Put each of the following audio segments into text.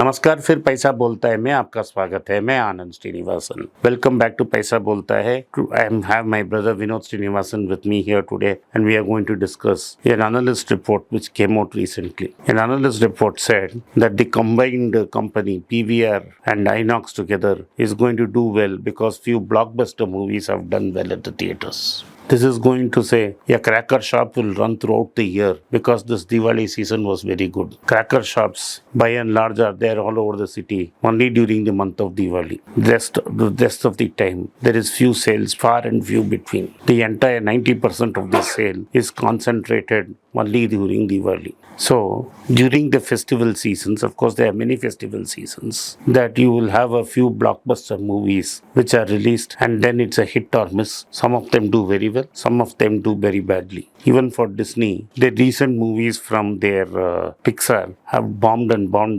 नमस्कार, फिर पैसा बोलता है में आपका स्वागत है। मैं आनंद श्रीनिवासन। वेलकम back to पैसा बोलता है. I have my brother Vinod Srinivasan with me here today, and we are going to discuss an analyst report which came out recently. An analyst report said that the combined company PVR and INOX together is going to do well because few blockbuster movies have done well at the theaters. This is going to say a cracker shop will run throughout the year because this Diwali season was very good. Cracker shops, by and large, are there all over the city only during the month of Diwali. The rest of the time, there is few sales, far and few between. The entire 90% of the sale is concentrated only during Diwali. So, during the festival seasons, of course, there are many festival seasons, that you will have a few blockbuster movies which are released and then it's a hit or miss. Some of them do very well, some of them do very badly. Even for Disney, the recent movies from their Pixar have bombed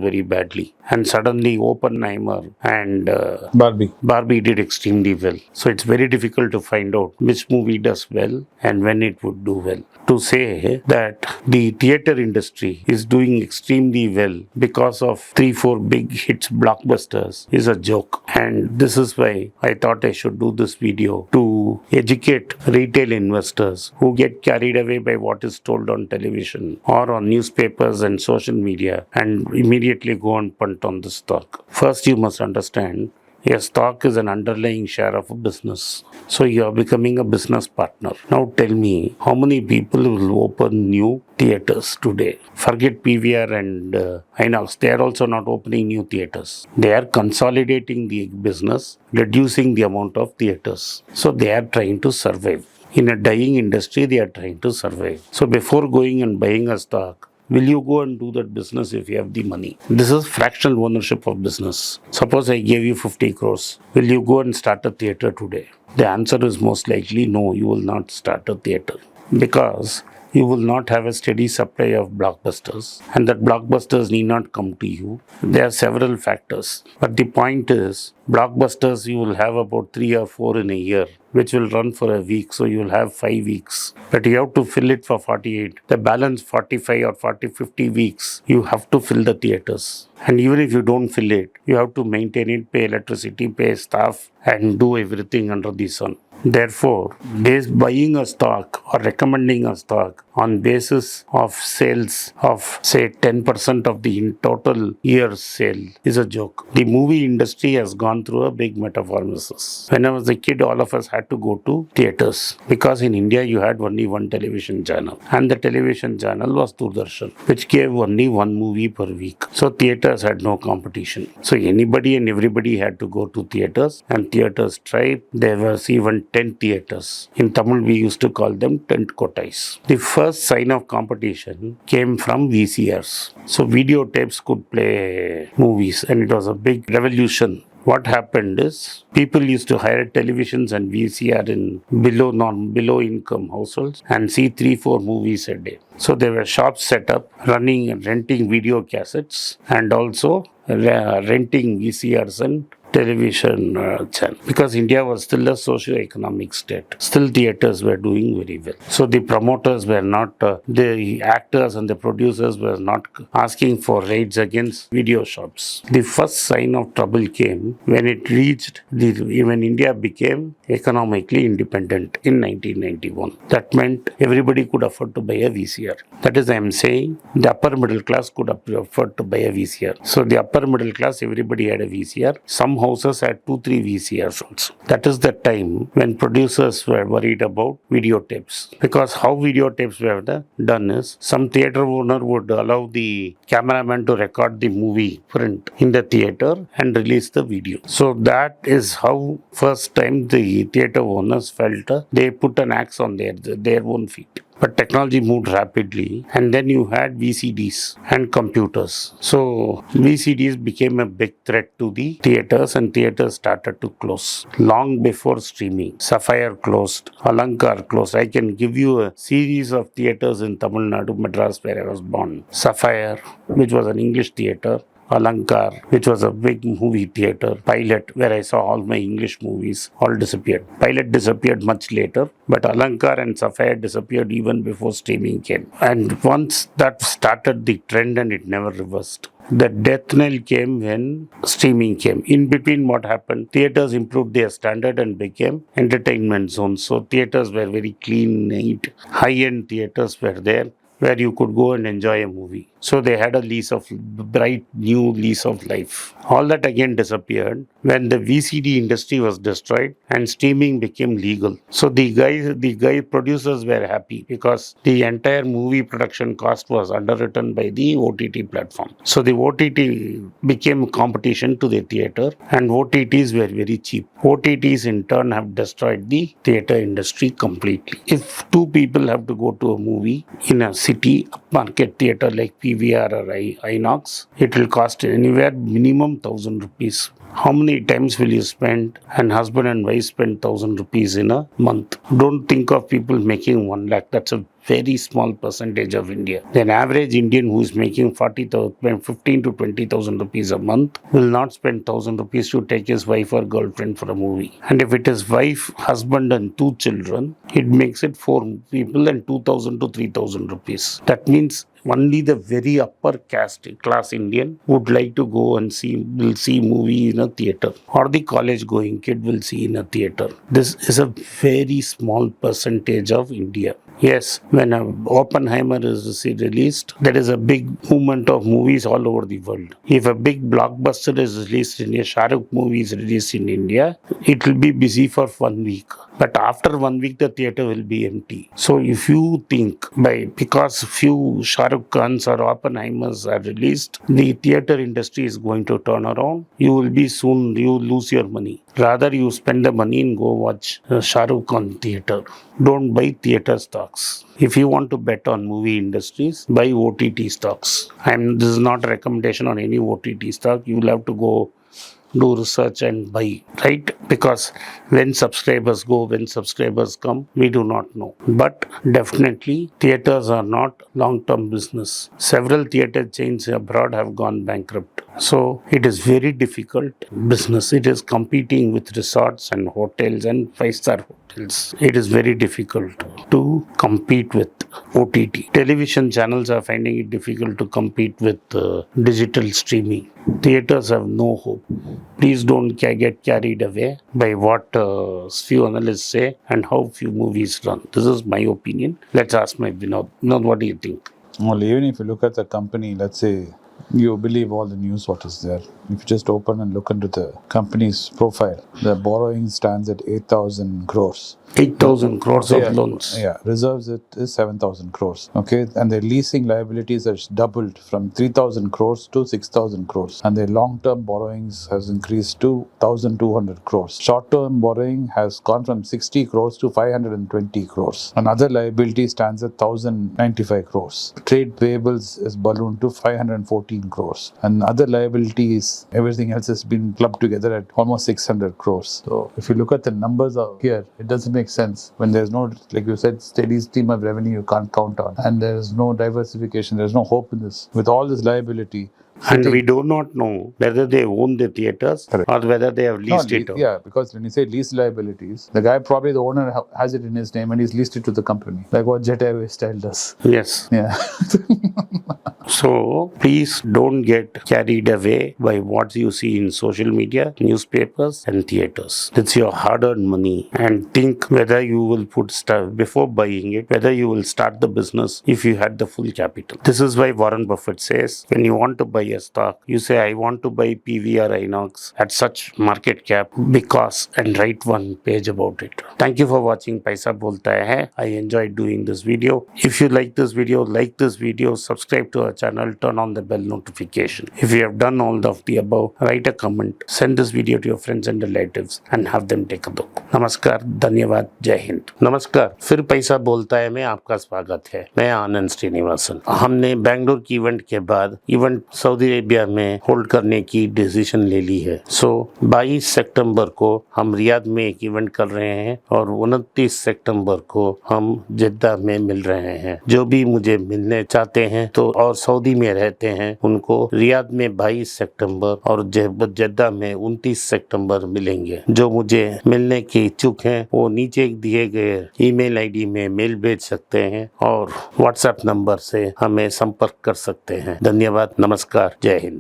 very badly. And suddenly Oppenheimer and Barbie did extremely well. So it's very difficult to find out which movie does well and when it would do well. To say that the theatre industry is doing extremely well because of 3-4 big hits blockbusters is a joke. And this is why I thought I should do this video to educate retail investors who get carried away by what is told on television or on newspapers and social media and immediately go and punt on the stock. First, you must understand a stock is an underlying share of a business. So you are becoming a business partner. Now tell me, how many people will open new theatres today? Forget PVR and INOX. They are also not opening new theatres. They are consolidating the business, reducing the amount of theatres. So they are trying to survive. In a dying industry, they are trying to survive. So before going and buying a stock, will you go and do that business if you have the money? This is fractional ownership of business. Suppose I gave you 50 crores. Will you go and start a theatre today? The answer is most likely no, you will not start a theatre. Because you will not have a steady supply of blockbusters, and that blockbusters need not come to you. There are several factors. But the point is, blockbusters you will have about 3 or 4 in a year, which will run for a week, so you will have 5 weeks. But you have to fill it for 48. The balance 45 or 40, 50 weeks, you have to fill the theatres. And even if you don't fill it, you have to maintain it, pay electricity, pay staff, and do everything under the sun. Therefore, buying a stock or recommending a stock on basis of sales of say 10% of the total year's sale is a joke. The movie industry has gone through a big metamorphosis. When I was a kid, all of us had to go to theatres because in India you had only one television channel, and the television channel was Doordarshan, which gave only one movie per week. So theatres had no competition. So anybody and everybody had to go to theatres, and theatres tried. There was even 10 theatres. In Tamil, we used to call them tent kotais. The first sign of competition came from VCRs. So videotapes could play movies, and it was a big revolution. What happened is people used to hire televisions and VCR in below income households and see 3-4 movies a day. So there were shops set up running and renting video cassettes and also renting VCRs and television channel, because India was still a socio-economic state. Still theatres were doing very well. So the promoters were not, the actors and the producers were not asking for raids against video shops. The first sign of trouble came when when India became economically independent in 1991. That meant everybody could afford to buy a VCR. That is, I am saying, the upper middle class could afford to buy a VCR. So the upper middle class, everybody had a VCR. Some houses had 2-3 VCRs also. That is the time when producers were worried about videotapes. Because how videotapes were done is, some theatre owner would allow the cameraman to record the movie print in the theatre and release the video. So that is how first time the theatre owners felt they put an axe on their own feet. But technology moved rapidly, and then you had VCDs and computers. So VCDs became a big threat to the theatres, and theatres started to close. Long before streaming, Sapphire closed, Alankar closed. I can give you a series of theatres in Tamil Nadu, Madras, where I was born. Sapphire, which was an English theatre, Alankar, which was a big movie theatre. Pilot, where I saw all my English movies, all disappeared. Pilot disappeared much later, but Alankar and Sapphire disappeared even before streaming came. And once that started the trend, and it never reversed. The death knell came when streaming came. In between, what happened? Theaters improved their standard and became entertainment zones. So theaters were very clean, neat, high-end theaters were there where you could go and enjoy a movie. So they had a bright new lease of life. All that again disappeared when the VCD industry was destroyed and streaming became legal. So the producers were happy because the entire movie production cost was underwritten by the OTT platform. So the OTT became competition to the theater, and OTTs were very cheap. OTTs in turn have destroyed the theater industry completely. If two people have to go to a movie in a city market theater like PVR or INOX, it will cost anywhere minimum 1,000 rupees. How many times will you spend, and husband and wife spend 1,000 rupees in a month? Don't think of people making 1 lakh. That's a very small percentage of India. An average Indian who is making 15 to 20,000 rupees a month will not spend 1,000 rupees to take his wife or girlfriend for a movie. And if it is wife, husband and 2 children, it makes it 4 people and 2,000 to 3,000 rupees. That means only the very upper class Indian would like to go and will see movie in a theater, or the college going kid will see in a theater. This is a very small percentage of India. Yes, when Oppenheimer is released, there is a big movement of movies all over the world. If a big blockbuster is released in India, Shah Rukh movie is released in India, it will be busy for 1 week. But after 1 week, the theater will be empty. So if you think because few Shah Rukh Khans or Oppenheimers are released, the theater industry is going to turn around, you will lose your money. Rather, you spend the money and go watch Shah Rukh Khan theater. Don't buy theater stocks. If you want to bet on movie industries, buy OTT stocks. This is not a recommendation on any OTT stock. You will have to go do research and buy, right? Because when subscribers come, we do not know. But definitely, theaters are not long-term business. Several theater chains abroad have gone bankrupt. So it is very difficult business. It is competing with resorts and hotels and 5-star hotels. It is very difficult to compete with OTT. Television channels are finding it difficult to compete with digital streaming. Theaters have no hope. Please don't get carried away by what few analysts say and how few movies run. This is my opinion. Let's ask my Vinod. Vinod, what do you think? Well, even if you look at the company, let's say you believe all the news what is there. If you just open and look into the company's profile, the borrowing stands at 8,000 crores. 8,000 crores of loans. Yeah, reserves it is 7,000 crores. Okay, and their leasing liabilities has doubled from 3,000 crores to 6,000 crores, and their long-term borrowings has increased to 1,200 crores. Short-term borrowing has gone from 60 crores to 520 crores. And other liability stands at 1,095 crores. Trade payables is ballooned to 514 crores, and other liabilities, everything else has been clubbed together at almost 600 crores. So if you look at the numbers out here, it doesn't make sense when there's no, like you said, steady stream of revenue you can't count on, and there's no diversification, there's no hope in this. With all this liability, and we do not know whether they own the theaters or whether they have leased it out. Yeah, because when you say lease liabilities, the guy probably the owner has it in his name and he's leased it to the company, like what Jet Airways style does. Yes. Yeah. So please don't get carried away by what you see in social media, newspapers and theaters. It's your hard-earned money, and think whether you will put stuff before buying it, whether you will start the business if you had the full capital. This is why Warren Buffett says, when you want to buy a stock, you say, I want to buy PVR INOX at such market cap because, and write one page about it. Thank you for watching Paisa Bolta Hai. I enjoyed doing this video. If you like this video, subscribe to our channel, turn on the bell notification. If you have done all of the above, write a comment, send this video to your friends and relatives and have them take a look. नमस्कार, धन्यवाद, जय हिंद। नमस्कार, फिर पैसा बोलता है में आपका स्वागत है। मैं आनंद श्रीनिवासन। हमने बेंगलुरु की इवेंट के बाद इवेंट सऊदी अरेबिया में होल्ड करने की डिसीजन ले ली है। 22 सितंबर को हम रियाद में एक इवेंट कर रहे हैं और 29 सितंबर को हम जिद्दा में मिल रहे हैं। जो भी मुझे मिलने चाहते हैं तो और सऊदी में रहते हैं उनको रियाद में 22 सितंबर और जद्दा में 29 सितंबर मिलेंगे। जो मुझे मिलने की इच्छुक हैं वो नीचे दिए गए ईमेल आईडी में मेल भेज सकते हैं और व्हाट्सएप नंबर से हमें संपर्क कर सकते हैं। धन्यवाद, नमस्कार, जय हिंद।